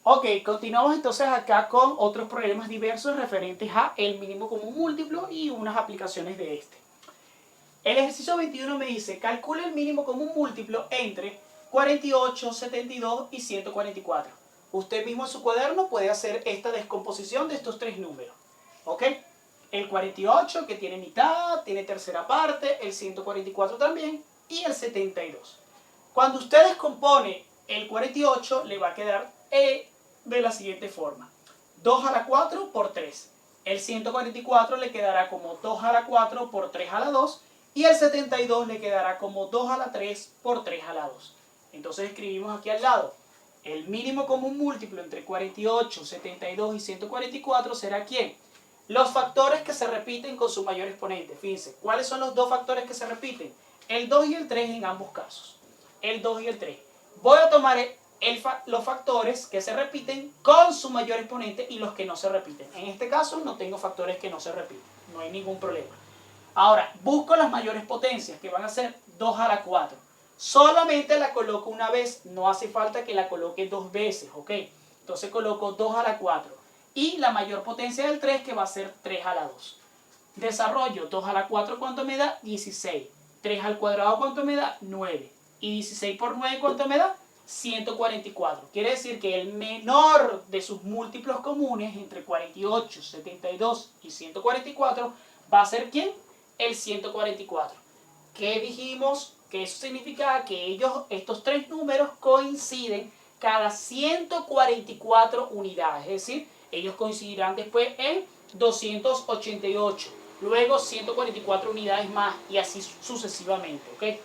Ok, continuamos entonces acá con otros problemas diversos referentes a el mínimo común múltiplo y unas aplicaciones de este. El ejercicio 21 me dice, calcula el mínimo común múltiplo entre 48, 72 y 144. Usted mismo en su cuaderno puede hacer esta descomposición de estos tres números. ¿Ok? El 48 que tiene mitad, tiene tercera parte, el 144 también y el 72. Cuando usted descompone el 48 le va a quedar de la siguiente forma. 2 a la 4 por 3. El 144 le quedará como 2 a la 4 por 3 a la 2 y el 72 le quedará como 2 a la 3 por 3 a la 2. Entonces escribimos aquí al lado, el mínimo común múltiplo entre 48, 72 y 144 será ¿quién? Los factores que se repiten con su mayor exponente. Fíjense, ¿cuáles son los dos factores que se repiten? El 2 y el 3 en ambos casos. El 2 y el 3. Voy a tomar los factores que se repiten con su mayor exponente y los que no se repiten. En este caso no tengo factores que no se repiten, no hay ningún problema. Ahora, busco las mayores potencias, que van a ser 2 a la 4. Solamente la coloco una vez, no hace falta que la coloque dos veces, ¿ok? Entonces coloco 2 a la 4. Y la mayor potencia del 3, que va a ser 3 a la 2. Desarrollo 2 a la 4, ¿cuánto me da? 16. 3 al cuadrado, ¿cuánto me da? 9. Y 16 por 9, ¿cuánto me da? 144. Quiere decir que el menor de sus múltiplos comunes entre 48, 72 y 144 va a ser ¿quién? El 144. ¿Qué dijimos? Que eso significa que estos tres números coinciden cada 144 unidades. Es decir, ellos coincidirán después en 288. Luego 144 unidades más y así sucesivamente. ¿Ok?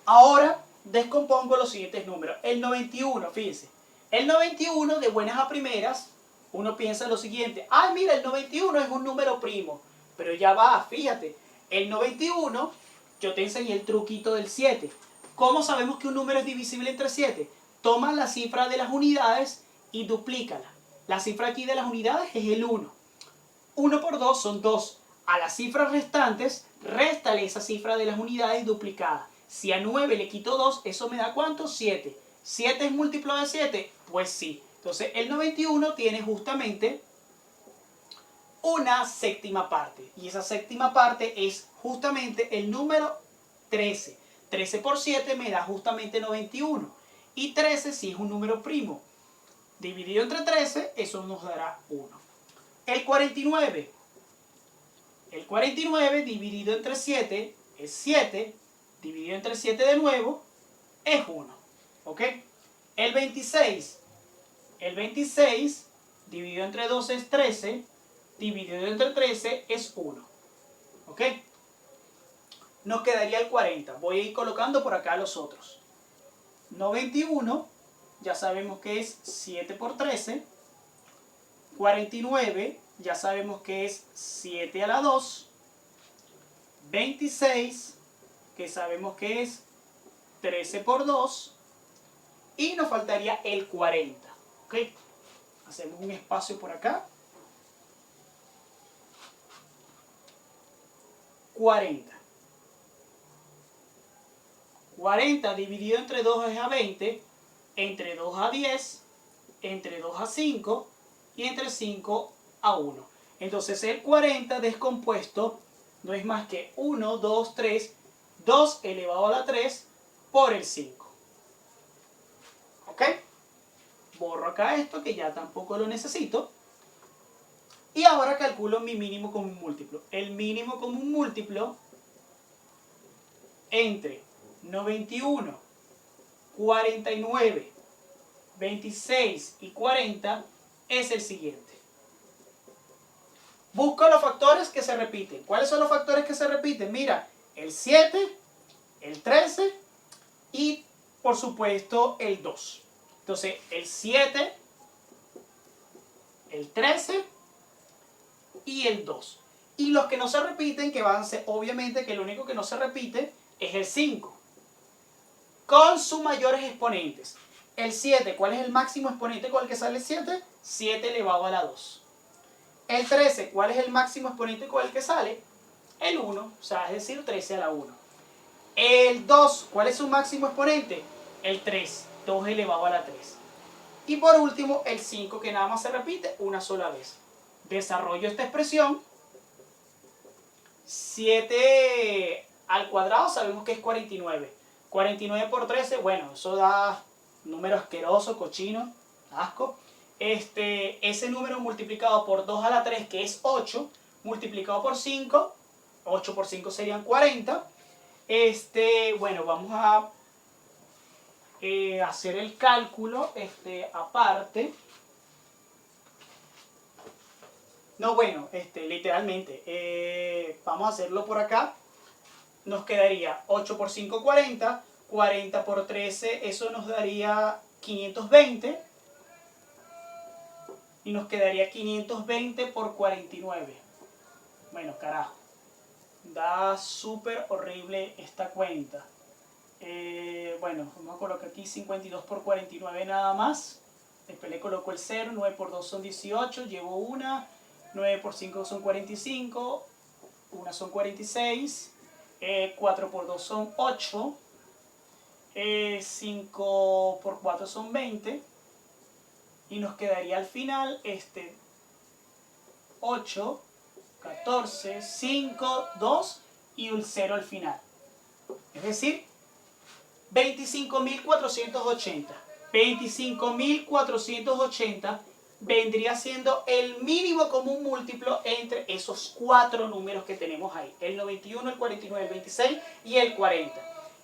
Ahora descompongo los siguientes números. El 91, fíjense. El 91 de buenas a primeras, uno piensa lo siguiente. Ay, mira, el 91 es un número primo. Pero ya va, fíjate. El 91, yo te enseñé el truquito del 7. ¿Cómo sabemos que un número es divisible entre 7? Toma la cifra de las unidades y duplícala. La cifra aquí de las unidades es el 1. 1 por 2 son 2. A las cifras restantes, réstale esa cifra de las unidades duplicadas. Si a 9 le quito 2, ¿eso me da cuánto? 7. ¿7 es múltiplo de 7? Pues sí. Entonces el 91 tiene justamente una séptima parte. Y esa séptima parte es justamente el número 13. 13 por 7 me da justamente 91. Y 13 si es un número primo. Dividido entre 13, eso nos dará 1. El 49. El 49 dividido entre 7 es 7. Dividido entre 7 de nuevo es 1. ¿Ok? El 26. El 26 dividido entre 2 es 13. Dividido entre 13 es 1. ¿Ok? Nos quedaría el 40. Voy a ir colocando por acá los otros. 91, ya sabemos que es 7 por 13. 49, ya sabemos que es 7 a la 2. 26, que sabemos que es 13 por 2. Y nos faltaría el 40. ¿Ok? Hacemos un espacio por acá. 40. 40 dividido entre 2 es a 20, entre 2 a 10, entre 2 a 5 y entre 5 a 1. Entonces el 40 descompuesto no es más que 1, 2, 3, 2 elevado a la 3 por el 5. ¿Ok? Borro acá esto que ya tampoco lo necesito. Y ahora calculo mi mínimo común múltiplo. El mínimo común múltiplo entre 91, 49, 26 y 40 es el siguiente. Busco los factores que se repiten. ¿Cuáles son los factores que se repiten? Mira, el 7, el 13 y por supuesto el 2. Entonces el 7, el 13 y el 2. Y los que no se repiten, que van a ser obviamente que lo único que no se repite es el 5. Con sus mayores exponentes. El 7, ¿cuál es el máximo exponente con el que sale el 7? 7 elevado a la 2. El 13, ¿cuál es el máximo exponente con el que sale? El 1, o sea, es decir, 13 a la 1. El 2, ¿cuál es su máximo exponente? El 3, 2 elevado a la 3. Y por último, el 5 que nada más se repite una sola vez. Desarrollo esta expresión. 7 al cuadrado sabemos que es 49. 49 por 13, bueno, eso da número asqueroso, cochino, asco. Ese número multiplicado por 2 a la 3, que es 8, multiplicado por 5, 8 por 5 serían 40. Bueno, vamos a hacer el cálculo aparte. No, bueno, literalmente, vamos a hacerlo por acá. Nos quedaría 8 por 5, 40. 40 por 13, eso nos daría 520. Y nos quedaría 520 por 49. Bueno, carajo. Da súper horrible esta cuenta. Bueno, vamos a colocar aquí 52 por 49 nada más. Después le coloco el 0. 9 por 2 son 18. Llevo una. 9 por 5 son 45. Una son 46. 4 por 2 son 8. 5 por 4 son 20. Y nos quedaría al final 8, 14, 5, 2 y un 0 al final. Es decir, 25.480. 25.480 vendría siendo el mínimo común múltiplo entre esos 4 números que tenemos ahí. El 91, el 49, el 26 y el 40.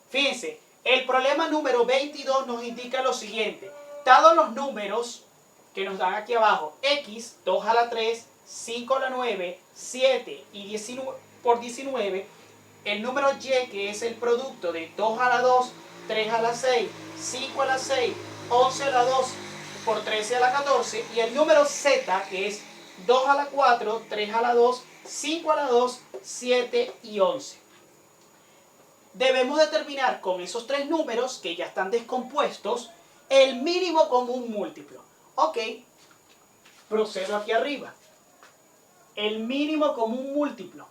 Fíjense, el problema número 22 nos indica lo siguiente. Dados los números que nos dan aquí abajo, x, 2 a la 3, 5 a la 9, 7 y 19 por 19, el número y, que es el producto de 2 a la 2, 3 a la 6, 5 a la 6, 11 a la 2, por 13 a la 14, y el número z, que es 2 a la 4, 3 a la 2, 5 a la 2, 7 y 11. Debemos determinar con esos tres números, que ya están descompuestos, el mínimo común múltiplo. Ok, procedo aquí arriba. El mínimo común múltiplo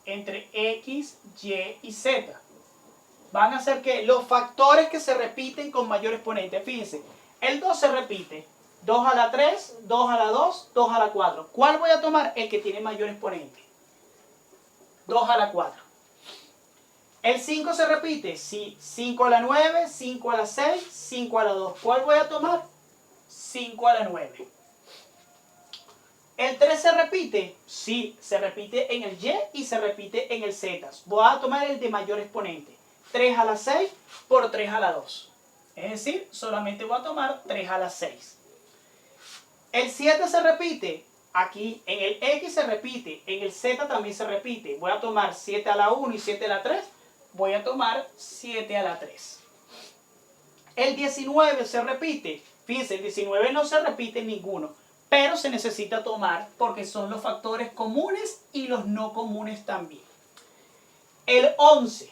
entre x, y y z van a ser que los factores que se repiten con mayor exponente. Fíjense, el 2 se repite. 2 a la 3, 2 a la 2, 2 a la 4. ¿Cuál voy a tomar? El que tiene mayor exponente. 2 a la 4. El 5 se repite. Sí, 5 a la 9, 5 a la 6, 5 a la 2. ¿Cuál voy a tomar? 5 a la 9. ¿El 3 se repite? Sí, se repite en el y y se repite en el z. Voy a tomar el de mayor exponente. 3 a la 6 por 3 a la 2. Es decir, solamente voy a tomar 3 a la 6. El 7 se repite. Aquí en el x se repite. En el z también se repite. Voy a tomar 7 a la 1 y 7 a la 3. Voy a tomar 7 a la 3. El 19 se repite. Fíjense, el 19 no se repite en ninguno, pero se necesita tomar porque son los factores comunes y los no comunes también. El 11.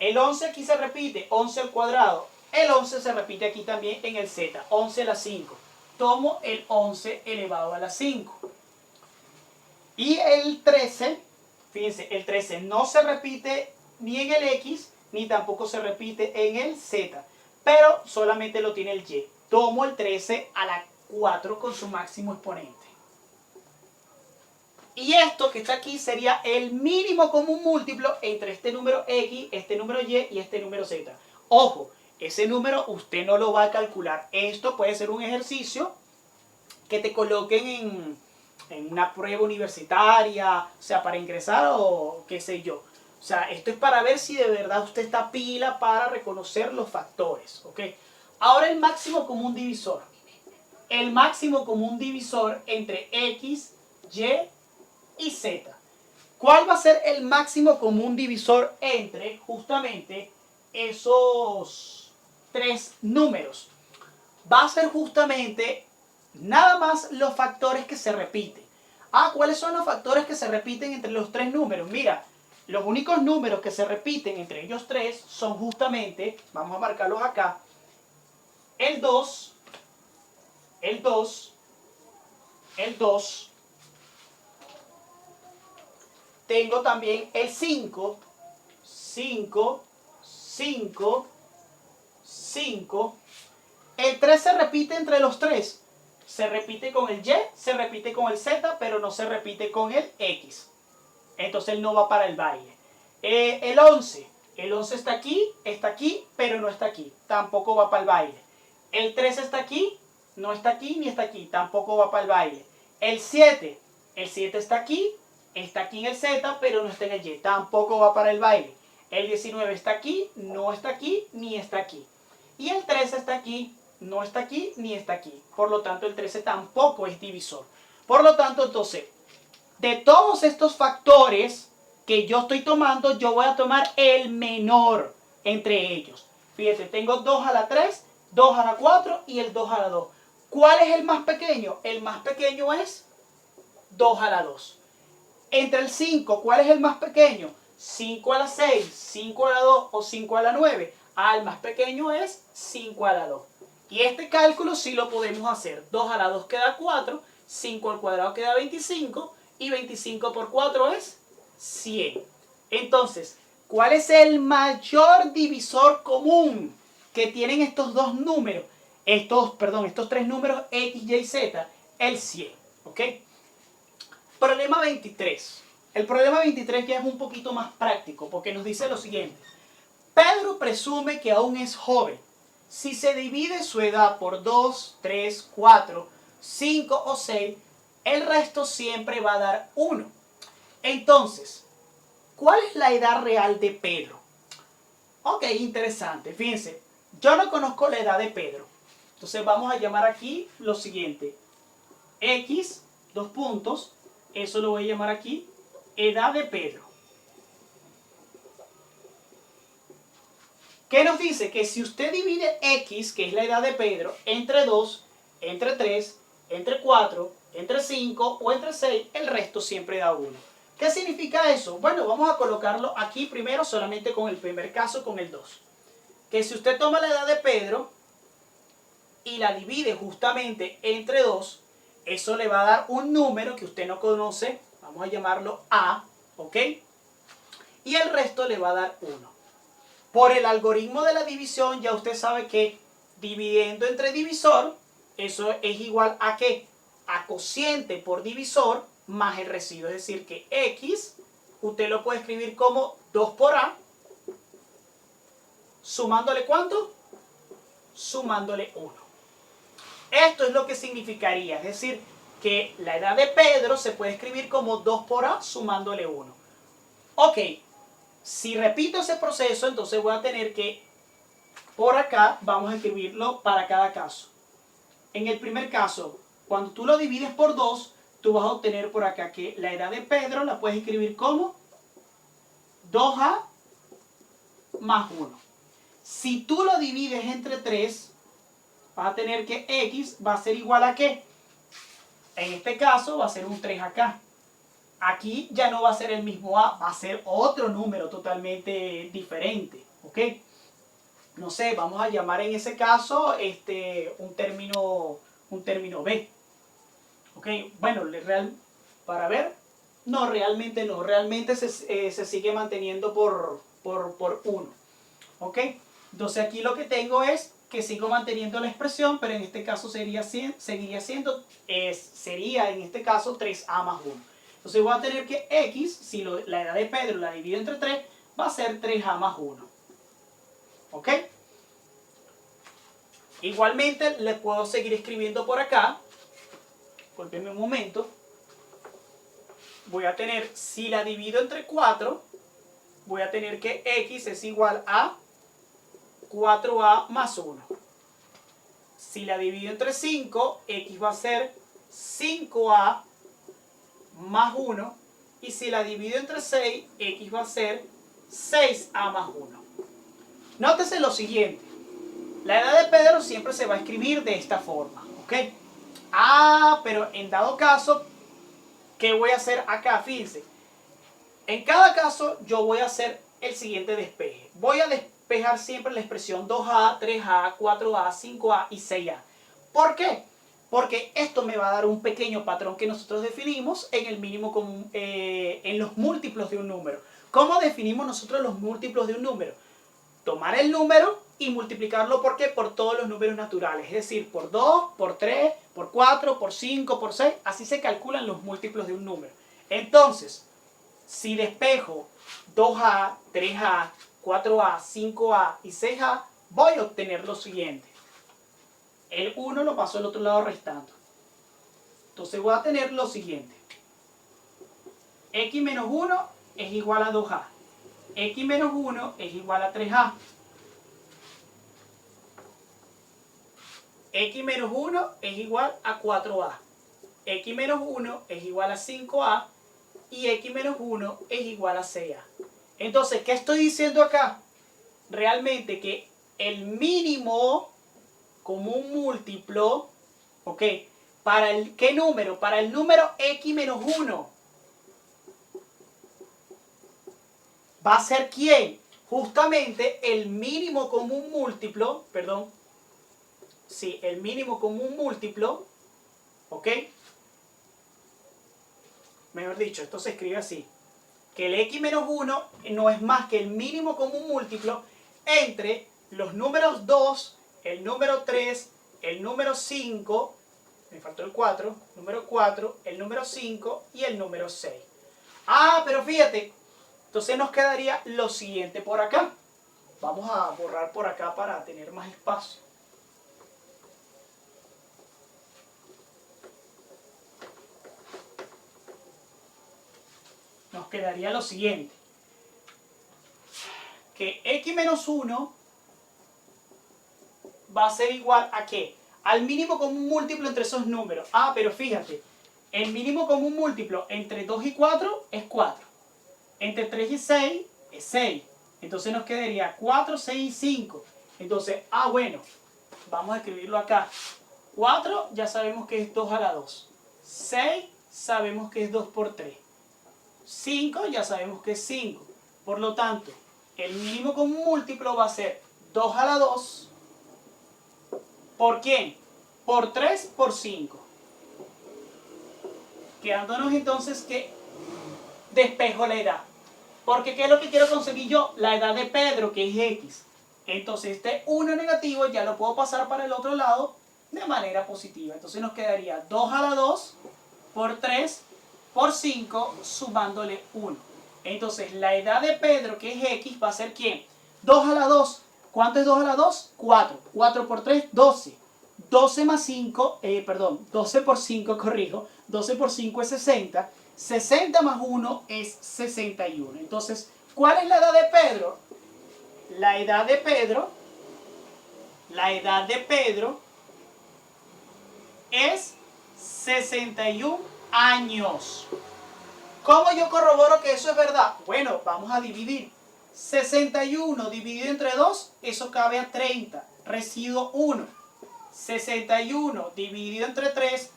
El 11 aquí se repite, 11 al cuadrado. El 11 se repite aquí también en el z, 11 a la 5. Tomo el 11 elevado a la 5. Y el 13, fíjense, el 13 no se repite ni en el x, ni tampoco se repite en el z, pero solamente lo tiene el y. Tomo el 13 a la 4 con su máximo exponente. Y esto que está aquí sería el mínimo común múltiplo entre este número x, este número y y este número z. Ojo, ese número usted no lo va a calcular. Esto puede ser un ejercicio que te coloquen en una prueba universitaria, o sea, para ingresar o qué sé yo. O sea, esto es para ver si de verdad usted está pila para reconocer los factores, ¿ok? Ahora el máximo común divisor. El máximo común divisor entre x, y z. ¿Cuál va a ser el máximo común divisor entre justamente esos tres números? Va a ser justamente nada más los factores que se repiten. ¿Cuáles son los factores que se repiten entre los tres números? Mira, los únicos números que se repiten entre ellos tres son justamente, vamos a marcarlos acá, el 2, el 2, el 2. Tengo también el 5, 5, 5, 5. El 3 se repite entre los 3. Se repite con el Y, se repite con el Z, pero no se repite con el X. Entonces él no va para el baile. El 11. El 11 está aquí, pero no está aquí. Tampoco va para el baile. El 3 está aquí, no está aquí ni está aquí. Tampoco va para el baile. El 7. El 7 está aquí en el Z, pero no está en el Y. Tampoco va para el baile. El 19 está aquí, no está aquí, ni está aquí. Y el 13 está aquí, no está aquí, ni está aquí. Por lo tanto, el 13 tampoco es divisor. Por lo tanto, entonces, de todos estos factores que yo estoy tomando, yo voy a tomar el menor entre ellos. Fíjate, tengo 2 a la 3, 2 a la 4 y el 2 a la 2. ¿Cuál es el más pequeño? El más pequeño es 2 a la 2. Entre el 5, ¿cuál es el más pequeño? 5 a la 6, 5 a la 2 o 5 a la 9. El más pequeño es 5 a la 2. Y este cálculo sí lo podemos hacer. 2 a la 2 queda 4, 5 al cuadrado queda 25 y 25 por 4 es 100. Entonces, ¿cuál es el mayor divisor común que tienen estos dos números? Estos tres números X, Y, Z, el 100. ¿Ok? Problema 23. El problema 23 ya es un poquito más práctico porque nos dice lo siguiente. Pedro presume que aún es joven. Si se divide su edad por 2, 3, 4, 5 o 6, el resto siempre va a dar 1. Entonces, ¿cuál es la edad real de Pedro? Ok, interesante. Fíjense, yo no conozco la edad de Pedro. Entonces vamos a llamar aquí lo siguiente. X, dos puntos, eso lo voy a llamar aquí, edad de Pedro. ¿Qué nos dice? Que si usted divide X, que es la edad de Pedro, entre 2, entre 3, entre 4, entre 5 o entre 6, el resto siempre da 1. ¿Qué significa eso? Bueno, vamos a colocarlo aquí primero solamente con el primer caso, con el 2. Que si usted toma la edad de Pedro y la divide justamente entre 2, eso le va a dar un número que usted no conoce, vamos a llamarlo A, ¿ok? Y el resto le va a dar 1. Por el algoritmo de la división ya usted sabe que dividiendo entre divisor, eso es igual a ¿qué? A cociente por divisor más el residuo. Es decir, que X, usted lo puede escribir como 2 por A, sumándole ¿cuánto? Sumándole 1. Esto es lo que significaría, es decir, que la edad de Pedro se puede escribir como 2 por A sumándole 1. Ok, si repito ese proceso, entonces voy a tener que, por acá, vamos a escribirlo para cada caso. En el primer caso, cuando tú lo divides por 2, tú vas a obtener por acá que la edad de Pedro la puedes escribir como 2A más 1. Si tú lo divides entre 3, vas a tener que X va a ser igual a ¿qué? En este caso va a ser un 3 acá. Aquí ya no va a ser el mismo A, va a ser otro número totalmente diferente. ¿Ok? No sé, vamos a llamar en ese caso un término B. ¿Ok? Bueno, para ver, no, realmente no. Realmente se sigue manteniendo por 1. ¿Ok? Entonces aquí lo que tengo es que sigo manteniendo la expresión, pero en este caso sería en este caso 3A más 1. Entonces voy a tener que X, si la edad de Pedro la divido entre 3, va a ser 3A más 1. ¿Ok? Igualmente le puedo seguir escribiendo por acá. Disculpenme un momento. Voy a tener, si la divido entre 4, voy a tener que X es igual a 4A más 1. Si la divido entre 5, X va a ser 5A más 1. Y si la divido entre 6, X va a ser 6A más 1. Nótese lo siguiente. La edad de Pedro siempre se va a escribir de esta forma. ¿Ok? Pero en dado caso, ¿qué voy a hacer acá? Fíjense. En cada caso yo voy a hacer el siguiente despeje. Voy a despejar siempre la expresión 2A, 3A, 4A, 5A y 6A. ¿Por qué? Porque esto me va a dar un pequeño patrón que nosotros definimos en el mínimo común, en los múltiplos de un número. ¿Cómo definimos nosotros los múltiplos de un número? Tomar el número y multiplicarlo ¿por qué? Por todos los números naturales, es decir, por 2, por 3, por 4, por 5, por 6, así se calculan los múltiplos de un número. Entonces, si despejo 2a, 3a, 4a, 5a y 6a, voy a obtener lo siguiente. El 1 lo paso al otro lado restando. Entonces voy a tener lo siguiente. X menos 1 es igual a 2a. X menos 1 es igual a 3a. X menos 1 es igual a 4a. X menos 1 es igual a 5a. Y X menos 1 es igual a 6a. Entonces, ¿qué estoy diciendo acá? Realmente que el mínimo común múltiplo, ¿ok? ¿Para el qué número? Para el número X menos 1. ¿Va a ser quién? Justamente el mínimo común múltiplo, perdón. Sí, el mínimo común múltiplo, ¿ok? Mejor dicho, esto se escribe así. Que el X menos 1 no es más que el mínimo común múltiplo entre los números 2, el número 3, el número 5, me faltó el 4, número 4, el número 5 y el número 6. Ah, pero fíjate, entonces nos quedaría lo siguiente por acá. Vamos a borrar por acá para tener más espacio. Nos quedaría lo siguiente. Que X menos 1 va a ser igual a ¿qué? Al mínimo común múltiplo entre esos números. Ah, pero fíjate, el mínimo común múltiplo entre 2 y 4 es 4. Entre 3 y 6 es 6. Entonces nos quedaría 4, 6 y 5. Entonces, bueno, vamos a escribirlo acá. 4 ya sabemos que es 2 a la 2. 6 sabemos que es 2 por 3. 5 ya sabemos que es 5. Por lo tanto, el mínimo común múltiplo va a ser 2 a la 2. ¿Por quién? Por 3 por 5. Quedándonos entonces que despejo la edad. Porque ¿qué es lo que quiero conseguir yo? La edad de Pedro, que es X. Entonces este 1 negativo ya lo puedo pasar para el otro lado de manera positiva. Entonces nos quedaría 2 a la 2 por 3 por 5 sumándole 1. Entonces la edad de Pedro, que es X, va a ser ¿quién? 2 a la 2. ¿Cuánto es 2 a la 2? 4. 4 por 3, 12. 12 más 5, 12 por 5, corrijo. 12 por 5 es 60. 60 más 1 es 61. Entonces, ¿cuál es la edad de Pedro? La edad de Pedro es 61 años. ¿Cómo yo corroboro que eso es verdad? Bueno, vamos a dividir. 61 dividido entre 2, eso cabe a 30, residuo 1. 61 dividido entre 3,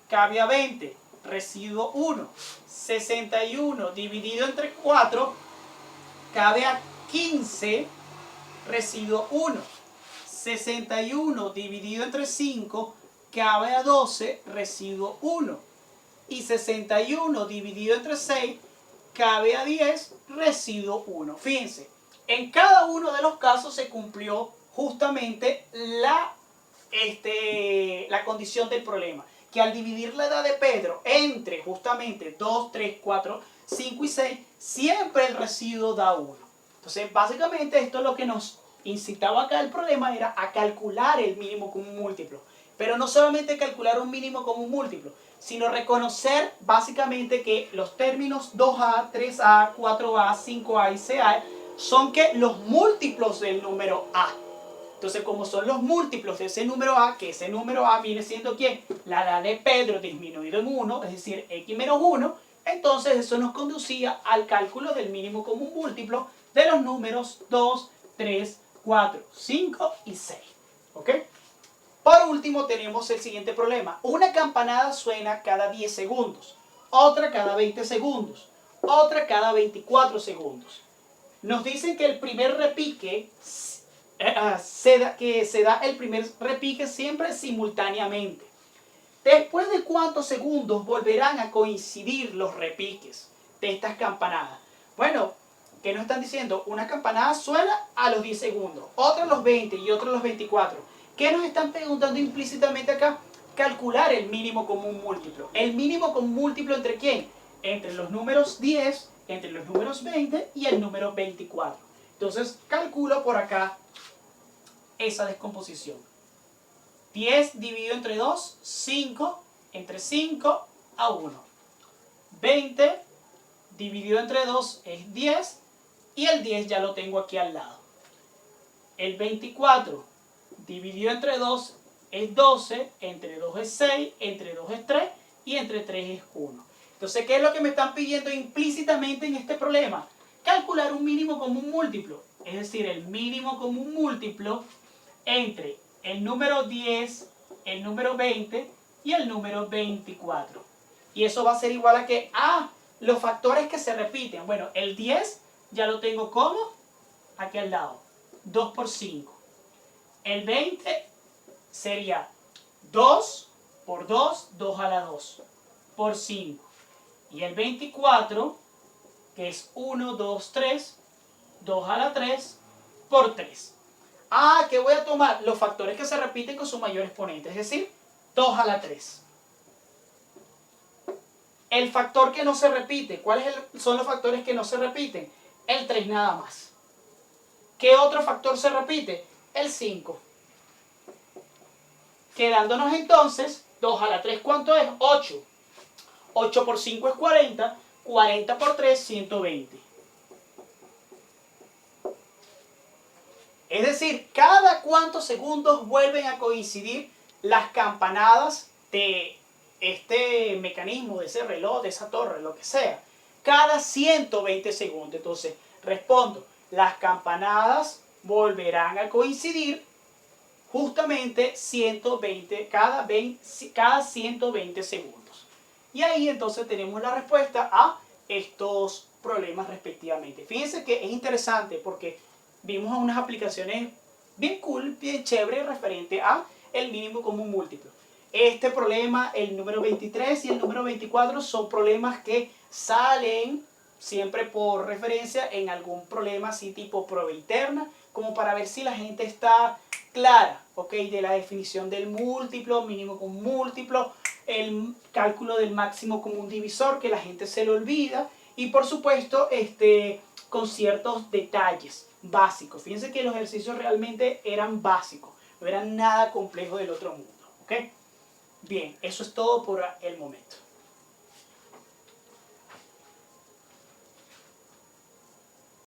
cabe a 20, residuo 1. 61 dividido entre 4, cabe a 15, residuo 1. 61 dividido entre 5, cabe a 12, residuo 1. Y 61 dividido entre 6, cabe a 10, residuo 1. Fíjense, en cada uno de los casos se cumplió justamente la condición del problema. Que al dividir la edad de Pedro entre justamente 2, 3, 4, 5 y 6, siempre el residuo da 1. Entonces, básicamente esto es lo que nos incitaba acá el problema, era a calcular el mínimo común múltiplo. Pero no solamente calcular un mínimo común múltiplo, sino reconocer básicamente que los términos 2a, 3a, 4a, 5a y 6a son que los múltiplos del número a. Entonces, como son los múltiplos de ese número a, que ese número a viene siendo ¿quién? La edad de Pedro disminuido en 1, es decir, x menos 1, entonces eso nos conducía al cálculo del mínimo común múltiplo de los números 2, 3, 4, 5 y 6. ¿Ok? Por último tenemos el siguiente problema. Una campanada suena cada 10 segundos, otra cada 20 segundos, otra cada 24 segundos. Nos dicen que el primer repique, se da el primer repique siempre simultáneamente. ¿Después de cuántos segundos volverán a coincidir los repiques de estas campanadas? Bueno, ¿Qué nos están diciendo? Una campanada suena a los 10 segundos, otra a los 20 y otra a los 24. ¿Qué nos están preguntando implícitamente acá? Calcular el mínimo común múltiplo. ¿El mínimo común múltiplo entre quién? Entre los números 10, entre los números 20 y el número 24. Entonces calculo por acá esa descomposición. 10 dividido entre 2, 5, entre 5 a 1. 20 dividido entre 2 es 10 y el 10 ya lo tengo aquí al lado. El 24 dividido entre 2 es 12, entre 2 es 6, entre 2 es 3 y entre 3 es 1. Entonces, ¿qué es lo que me están pidiendo implícitamente en este problema? Calcular un mínimo común múltiplo, es decir, el mínimo común múltiplo entre el número 10, el número 20 y el número 24. Y eso va a ser igual a que, los factores que se repiten. Bueno, el 10 ya lo tengo como aquí al lado, 2 por 5. El 20 sería 2 por 2, 2 a la 2, por 5. Y el 24, que es 1, 2, 3, 2 a la 3, por 3. Que voy a tomar los factores que se repiten con su mayor exponente, es decir, 2 a la 3. El factor que no se repite, ¿cuáles son los factores que no se repiten? El 3 nada más. ¿Qué otro factor se repite? El 5. Quedándonos entonces, 2 a la 3, ¿cuánto es? 8. 8 por 5 es 40, 40 por 3, 120. Es decir, cada cuántos segundos vuelven a coincidir las campanadas de este mecanismo, de ese reloj, de esa torre, lo que sea. Cada 120 segundos. Entonces, respondo, las campanadas volverán a coincidir justamente 120, cada 120 segundos. Y ahí entonces tenemos la respuesta a estos problemas respectivamente. Fíjense que es interesante porque vimos unas aplicaciones bien cool, bien chévere referente a el mínimo común múltiplo. Este problema, el número 23 y el número 24 son problemas que salen siempre por referencia en algún problema así tipo prueba interna, como para ver si la gente está clara, ¿ok? De la definición del múltiplo, mínimo común múltiplo, el cálculo del máximo común divisor, que la gente se lo olvida, y por supuesto, con ciertos detalles básicos. Fíjense que los ejercicios realmente eran básicos, no eran nada complejo del otro mundo, ¿ok? Bien, eso es todo por el momento.